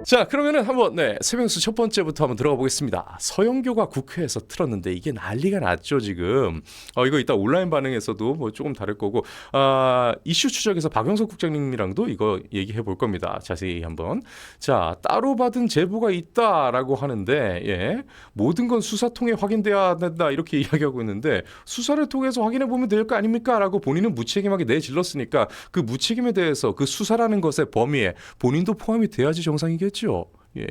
자, 그러면은 한번 세명수 첫 번째부터 한번 들어가 보겠습니다. 서영교가 국회에서 틀었는데 이게 난리가 났죠 지금. 이거 이따 온라인 반응에서도 뭐 조금 다를 거고, 이슈 추적에서 박영석 국장님이랑도 이거 얘기해 볼 겁니다. 자세히 한번. 자, 따로 받은 제보가 있다라고 하는데, 모든 건 수사 통해 확인돼야 된다 이렇게 이야기하고 있는데, 수사를 통해서 확인해 보면 될 거 아닙니까?라고 본인은 무책임하게 내질렀으니까 그 무책임에 대해서 그 수사라는 것의 범위에 본인도 포함이 돼야지 정상이겠죠.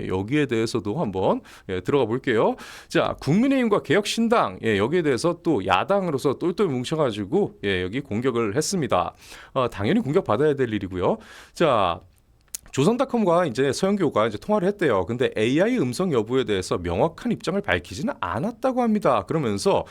여기에 대해서도 한번 들어가 볼게요. 자, 국민의힘과 개혁신당 여기에 대해서 또 야당으로서 똘똘 뭉쳐가지고 여기 공격을 했습니다. 당연히 공격받아야 될 일이고요. 자, 조선닷컴과 이제 서영교가 이제 통화를 했대요. 근데 AI 음성 여부에 대해서 명확한 입장을 밝히지는 않았다고 합니다. 그러면서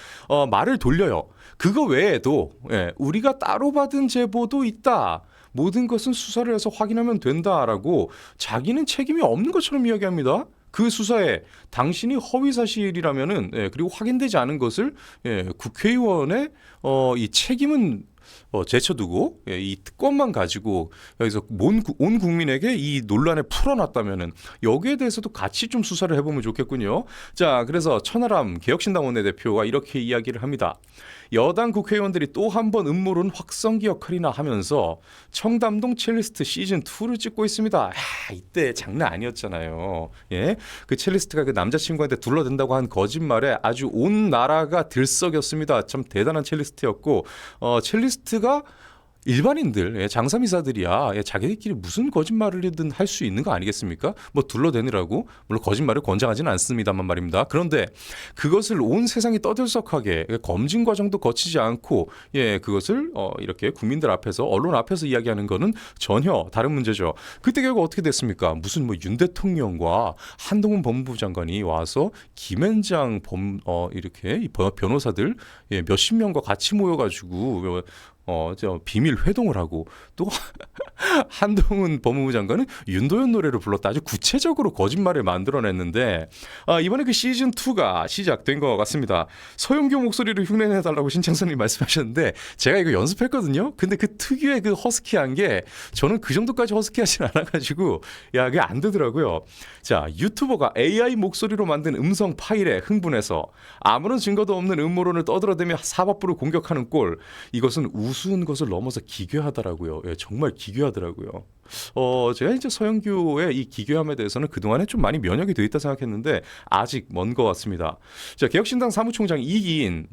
말을 돌려요. 그거 외에도 우리가 따로 받은 제보도 있다. 모든 것은 수사를 해서 확인하면 된다라고 자기는 책임이 없는 것처럼 이야기합니다. 그 수사에 당신이 허위 사실이라면은 그리고 확인되지 않은 것을 국회의원의 이 책임은 제쳐두고 이 특권만 가지고 여기서 온 국민에게 이 논란을 풀어놨다면은 여기에 대해서도 같이 좀 수사를 해보면 좋겠군요. 자, 그래서 천하람 개혁신당 원내대표가 이렇게 이야기를 합니다. 여당 국회의원들이 또 한 번 음모론 확성기 역할이나 하면서 청담동 첼리스트 시즌2를 찍고 있습니다. 이때 장난 아니었잖아요. 그 첼리스트가 그 남자친구한테 둘러댄다고 한 거짓말에 아주 온 나라가 들썩였습니다. 참 대단한 첼리스트였고, 첼리스트가 일반인들, 장사미사들이야 자기들끼리 무슨 거짓말이든 할 수 있는 거 아니겠습니까? 뭐 둘러대느라고. 물론 거짓말을 권장하지는 않습니다만 말입니다. 그런데 그것을 온 세상이 떠들썩하게 검증 과정도 거치지 않고 그것을 이렇게 국민들 앞에서 언론 앞에서 이야기하는 거는 전혀 다른 문제죠. 그때 결국 어떻게 됐습니까? 무슨 뭐 윤 대통령과 한동훈 법무부 장관이 와서 김앤장 이렇게 변호사들 몇십 명과 같이 모여가지고 비밀 회동을 하고, 또 한동훈 법무부 장관은 윤도현 노래를 불렀다. 아주 구체적으로 거짓말을 만들어냈는데, 이번에 그 시즌2가 시작된 것 같습니다. 서영교 목소리를 흉내내달라고 신창선님 말씀하셨는데 제가 이거 연습했거든요. 근데 그 특유의 그 허스키한 게 저는 그 정도까지 허스키하진 않아가지고 그게 안 되더라고요. 자, 유튜버가 AI 목소리로 만든 음성 파일에 흥분해서 아무런 증거도 없는 음모론을 떠들어대며 사법부를 공격하는 꼴, 이것은 우스운 것을 넘어서 기괴하더라고요. 정말 기괴하더라고요. 제가 이제 서영교의 이 기괴함에 대해서는 그동안에 좀 많이 면역이 되어 있다 생각했는데 아직 먼 것 같습니다. 자, 개혁신당 사무총장 이기인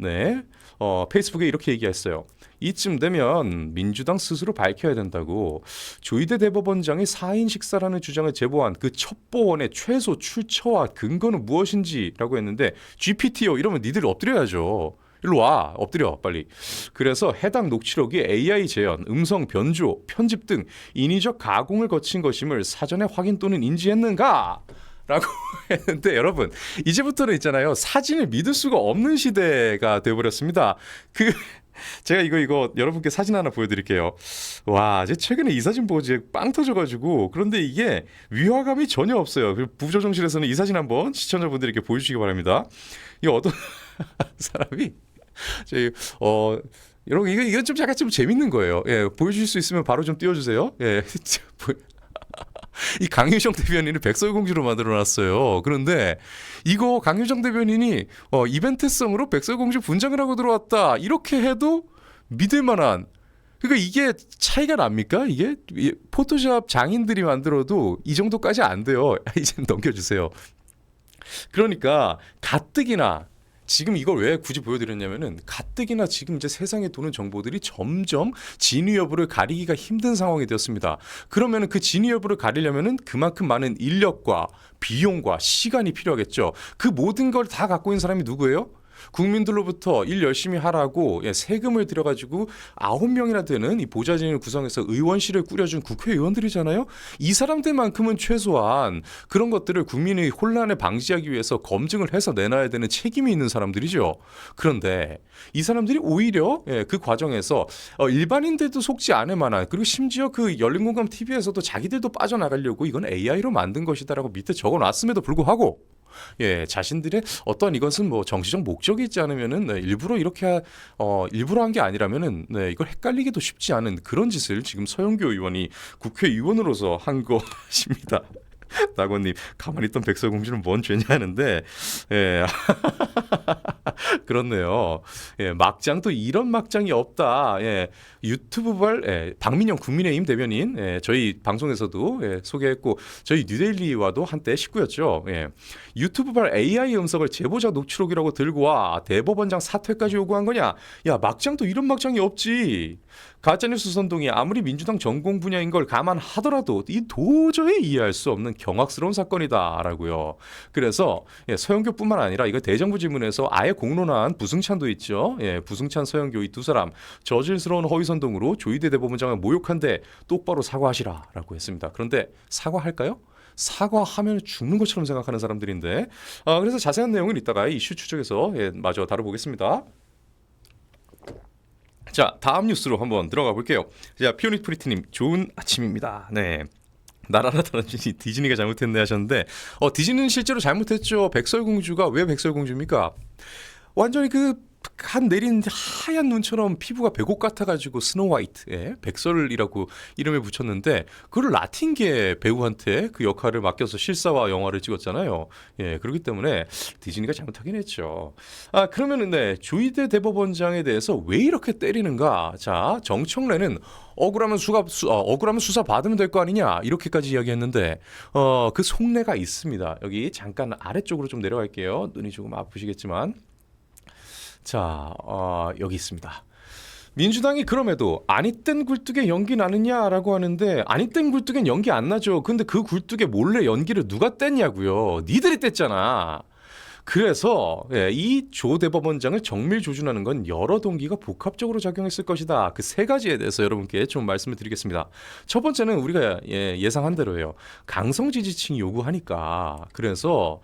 페이스북에 이렇게 얘기했어요. 이쯤 되면 민주당 스스로 밝혀야 된다고. 조희대 대법원장이 4인 식사라는 주장을 제보한 그 첩보원의 최소 출처와 근거는 무엇인지라고 했는데, GPT요 이러면 니들 엎드려야죠. 일로 와, 엎드려 빨리. 그래서 해당 녹취록이 AI 재현, 음성 변조, 편집 등 인위적 가공을 거친 것임을 사전에 확인 또는 인지했는가? 라고 했는데, 여러분 이제부터는 있잖아요, 사진을 믿을 수가 없는 시대가 되어버렸습니다. 제가 이거 여러분께 사진 하나 보여드릴게요. 와, 제가 최근에 이 사진 보고 이제 빵 터져가지고. 그런데 이게 위화감이 전혀 없어요. 부조정실에서는 이 사진 한번 시청자분들에게 보여주시기 바랍니다. 이거 어떤 사람이 여러분 이건 좀 약간 좀 재밌는 거예요. 보여주실 수 있으면 바로 좀 띄워주세요. 이 강유정 대변인을 백설공주로 만들어놨어요. 그런데 이거 강유정 대변인이 이벤트성으로 백설공주 분장을 하고 들어왔다 이렇게 해도 믿을 만한, 그러니까 이게 차이가 납니까? 이게 포토샵 장인들이 만들어도 이 정도까지 안 돼요. 이제 넘겨주세요. 그러니까 가뜩이나 지금 이걸 왜 굳이 보여드렸냐면은, 가뜩이나 지금 이제 세상에 도는 정보들이 점점 진위 여부를 가리기가 힘든 상황이 되었습니다. 그러면은 그 진위 여부를 가리려면은 그만큼 많은 인력과 비용과 시간이 필요하겠죠. 그 모든 걸 다 갖고 있는 사람이 누구예요? 국민들로부터 일 열심히 하라고 세금을 들여가지고 9명이나 되는 이 보좌진을 구성해서 의원실을 꾸려준 국회의원들이잖아요. 이 사람들만큼은 최소한 그런 것들을 국민의 혼란을 방지하기 위해서 검증을 해서 내놔야 되는 책임이 있는 사람들이죠. 그런데 이 사람들이 오히려 그 과정에서 일반인들도 속지 않을 만한, 그리고 심지어 그 열린공감 TV에서도 자기들도 빠져나가려고 이건 AI로 만든 것이다라고 밑에 적어놨음에도 불구하고 자신들의 어떤 이것은 뭐 정치적 목적이 있지 않으면은 일부러 이렇게 일부러 한 게 아니라면은 이걸 헷갈리기도 쉽지 않은 그런 짓을 지금 서영교 의원이 국회의원으로서 한 것입니다. 낙원님 가만히 있던 백설공주는 뭔 죄냐 하는데 예. 그렇네요. 예, 막장도 이런 막장이 없다. 예, 유튜브발 예, 박민영 국민의힘 대변인 예, 저희 방송에서도 예, 소개했고 저희 뉴데일리와도 한때 식구였죠. 예, 유튜브발 AI 음성을 제보자 녹취록이라고 들고 와 대법원장 사퇴까지 요구한 거냐? 야 막장도 이런 막장이 없지. 가짜뉴스 선동이 아무리 민주당 전공 분야인 걸 감안하더라도 이 도저히 이해할 수 없는 경악스러운 사건이다라고요. 그래서 예, 서영교뿐만 아니라 이거 대정부 질문에서 아예 공론화한 부승찬도 있죠. 예, 부승찬, 서영교 이 두 사람 저질스러운 허위 선동으로 조희대 대법원장을 모욕한데 똑바로 사과하시라라고 했습니다. 그런데 사과할까요? 사과하면 죽는 것처럼 생각하는 사람들인데 그래서 자세한 내용은 이따가 이슈 추적에서 예, 마저 다뤄보겠습니다. 자, 다음 뉴스로 한번 들어가 볼게요. 자, 피오닉 프리티님 좋은 아침입니다. 네. 나라라 다른지 디즈니가 잘못했네 하셨는데 디즈니는 실제로 잘못했죠. 백설공주가 왜 백설공주입니까? 완전히 한 내린 하얀 눈처럼 피부가 백옥 같아가지고 스노우 화이트, 백설이라고 이름을 붙였는데 그걸 라틴계 배우한테 그 역할을 맡겨서 실사화 영화를 찍었잖아요. 예, 그렇기 때문에 디즈니가 잘못하긴 했죠. 그러면은 네, 조희대 대법원장에 대해서 왜 이렇게 때리는가? 자, 정청래는 억울하면 수사 받으면 될 거 아니냐 이렇게까지 이야기했는데 그 속내가 있습니다. 여기 잠깐 아래쪽으로 좀 내려갈게요. 눈이 조금 아프시겠지만. 자, 여기 있습니다. 민주당이 그럼에도 아니 땐 굴뚝에 연기 나느냐라고 하는데 아니 땐 굴뚝엔 연기 안 나죠. 근데 그 굴뚝에 몰래 연기를 누가 뗐냐고요. 니들이 뗐잖아. 그래서 이 조 대법원장을 정밀 조준하는 건 여러 동기가 복합적으로 작용했을 것이다. 그 세 가지에 대해서 여러분께 좀 말씀을 드리겠습니다. 첫 번째는 우리가 예상한 대로예요. 강성 지지층이 요구하니까. 그래서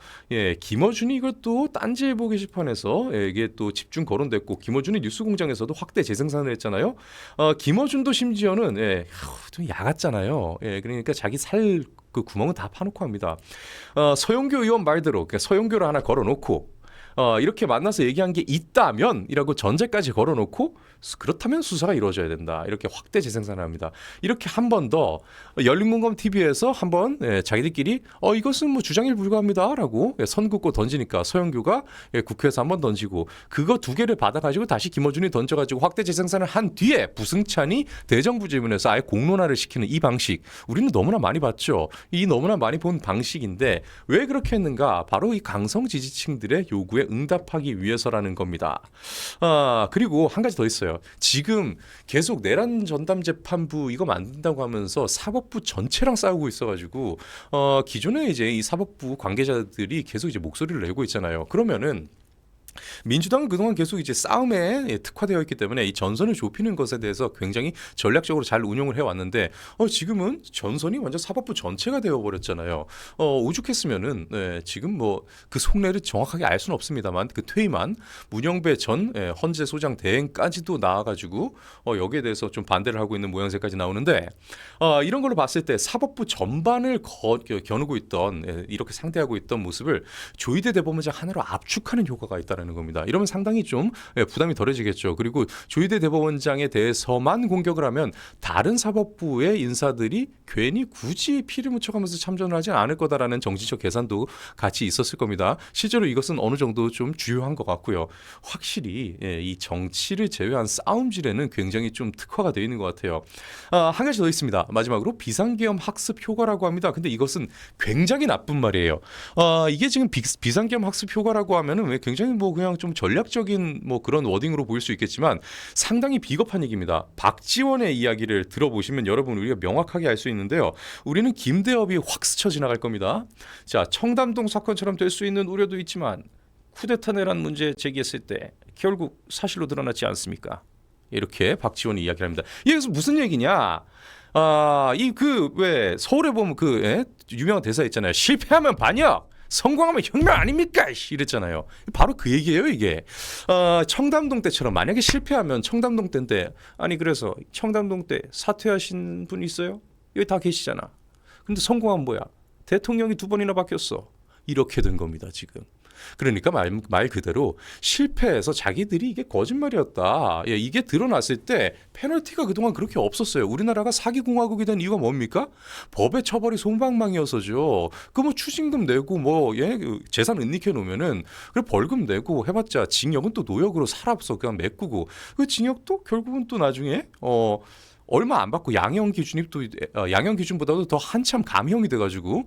김어준이 이것도 딴지일보 게시판에서 이게 또 집중 거론됐고 김어준이 뉴스공장에서도 확대 재생산을 했잖아요. 김어준도 심지어는 좀 야같잖아요. 그러니까 자기 살 그 구멍은 다 파놓고 합니다. 서영교 의원 말대로 그러니까 서영교를 하나 걸어놓고 이렇게 만나서 얘기한 게 있다면 이라고 전제까지 걸어놓고 그렇다면 수사가 이루어져야 된다. 이렇게 확대 재생산을 합니다. 이렇게 한 번 더 열린공감 TV에서 한번 자기들끼리 이것은 뭐 주장일 불과합니다라고 선 긋고 던지니까 서영교가 국회에서 한번 던지고 그거 두 개를 받아가지고 다시 김어준이 던져가지고 확대 재생산을 한 뒤에 부승찬이 대정부 질문에서 아예 공론화를 시키는 이 방식 우리는 너무나 많이 봤죠. 이 너무나 많이 본 방식인데 왜 그렇게 했는가? 바로 이 강성 지지층들의 요구에 응답하기 위해서라는 겁니다. 그리고 한 가지 더 있어요. 지금 계속 내란 전담 재판부 이거 만든다고 하면서 사법부 전체랑 싸우고 있어가지고 기존에 이제 이 사법부 관계자들이 계속 이제 목소리를 내고 있잖아요. 그러면은 민주당은 그동안 계속 이제 싸움에 특화되어 있기 때문에 이 전선을 좁히는 것에 대해서 굉장히 전략적으로 잘 운용을 해왔는데 지금은 전선이 완전 사법부 전체가 되어버렸잖아요. 오죽했으면은 지금 뭐 그 속내를 정확하게 알 수는 없습니다만 그 퇴임한 문영배 전 헌재 소장 대행까지도 나와가지고 여기에 대해서 좀 반대를 하고 있는 모양새까지 나오는데 이런 걸로 봤을 때 사법부 전반을 겨누고 있던 이렇게 상대하고 있던 모습을 조희대 대법원장 하나로 압축하는 효과가 있다는 겁니다. 이러면 상당히 좀 부담이 덜해지겠죠. 그리고 조희대 대법원장에 대해서만 공격을 하면 다른 사법부의 인사들이 괜히 굳이 피를 묻혀가면서 참전을 하지 않을 거다라는 정치적 계산도 같이 있었을 겁니다. 실제로 이것은 어느 정도 좀 주요한 것 같고요. 확실히 이 정치를 제외한 싸움질에는 굉장히 좀 특화가 되어 있는 것 같아요. 한 가지 더 있습니다. 마지막으로 비상계엄 학습 효과라고 합니다. 근데 이것은 굉장히 나쁜 말이에요. 이게 지금 비상계엄 학습 효과라고 하면은 굉장히 뭐 그냥 좀 전략적인 뭐 그런 워딩으로 보일 수 있겠지만 상당히 비겁한 얘기입니다. 박지원의 이야기를 들어보시면 여러분 우리가 명확하게 알 수 있는데요. 우리는 김대업이 확 스쳐 지나갈 겁니다. 자, 청담동 사건처럼 될 수 있는 우려도 있지만 쿠데타 내란 문제 제기했을 때 결국 사실로 드러났지 않습니까? 이렇게 박지원이 이야기를 합니다. 이게 무슨 얘기냐? 왜 서울에 보면 유명한 대사 있잖아요. 실패하면 반역, 성공하면 혁명 아닙니까? 이랬잖아요. 바로 그 얘기예요, 이게. 청담동 때처럼 만약에 실패하면 청담동 때인데 그래서 청담동 때 사퇴하신 분 있어요? 여기 다 계시잖아. 근데 성공한 뭐야? 대통령이 2번이나 바뀌었어. 이렇게 된 겁니다, 지금. 그러니까 말 그대로 실패해서 자기들이 이게 거짓말이었다. 예, 이게 드러났을 때 페널티가 그동안 그렇게 없었어요. 우리나라가 사기공화국이 된 이유가 뭡니까? 법의 처벌이 솜방망이어서죠. 그 뭐 추징금 내고 뭐 예, 그 재산 은닉해 놓으면은 그 벌금 내고 해봤자 징역은 또 노역으로 살아서 그냥 메꾸고 그 징역도 결국은 또 나중에 얼마 안 받고 양형 기준이 또 양형 기준보다도 더 한참 감형이 돼가지고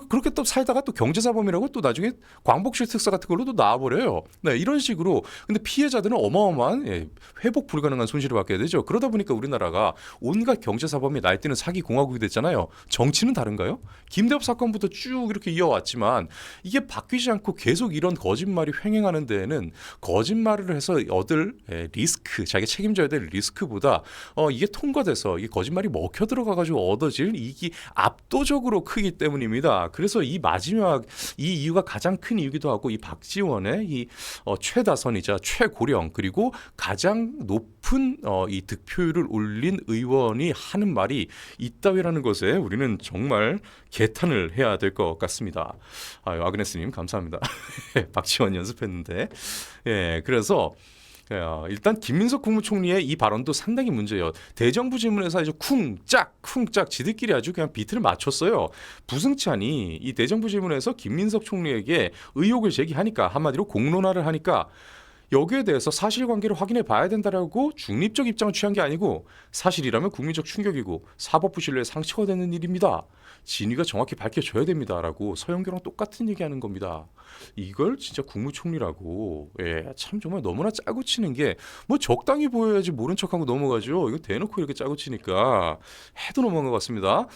그렇게 또 살다가 또 경제사범이라고 또 나중에 광복실 특사 같은 걸로 또 나와버려요. 네, 이런 식으로 근데 피해자들은 어마어마한 회복 불가능한 손실을 받게 되죠. 그러다 보니까 우리나라가 온갖 경제사범이 날뛰는 사기 공화국이 됐잖아요. 정치는 다른가요? 김대엽 사건부터 쭉 이렇게 이어왔지만 이게 바뀌지 않고 계속 이런 거짓말이 횡행하는 데에는 거짓말을 해서 얻을 리스크, 자기 책임져야 될 리스크보다 이게 통과돼서 이 거짓말이 먹혀 들어가가지고 얻어질 이익이 압도적으로 크기 때문입니다. 그래서 이 마지막 이 이유가 가장 큰 이유기도 하고 이 박지원의 이 최다선이자 최고령 그리고 가장 높은 이 득표율을 올린 의원이 하는 말이 이따위라는 것에 우리는 정말 개탄을 해야 될 것 같습니다. 아그네스님 감사합니다. 박지원 연습했는데 그래서 일단 김민석 국무총리의 이 발언도 상당히 문제예요. 대정부 질문에서 아주 쿵짝 지들끼리 아주 그냥 비트를 맞췄어요. 부승찬이 이 대정부 질문에서 김민석 총리에게 의혹을 제기하니까 한마디로 공론화를 하니까 여기에 대해서 사실관계를 확인해 봐야 된다라고 중립적 입장을 취한 게 아니고 사실이라면 국민적 충격이고 사법부 신뢰에 상처가 되는 일입니다. 진위가 정확히 밝혀져야 됩니다라고 서영교랑 똑같은 얘기하는 겁니다. 이걸 진짜 국무총리라고 참 정말 너무나 짜고 치는 게 뭐 적당히 보여야지 모른 척하고 넘어가죠. 이거 대놓고 이렇게 짜고 치니까 해도 넘어간 것 같습니다.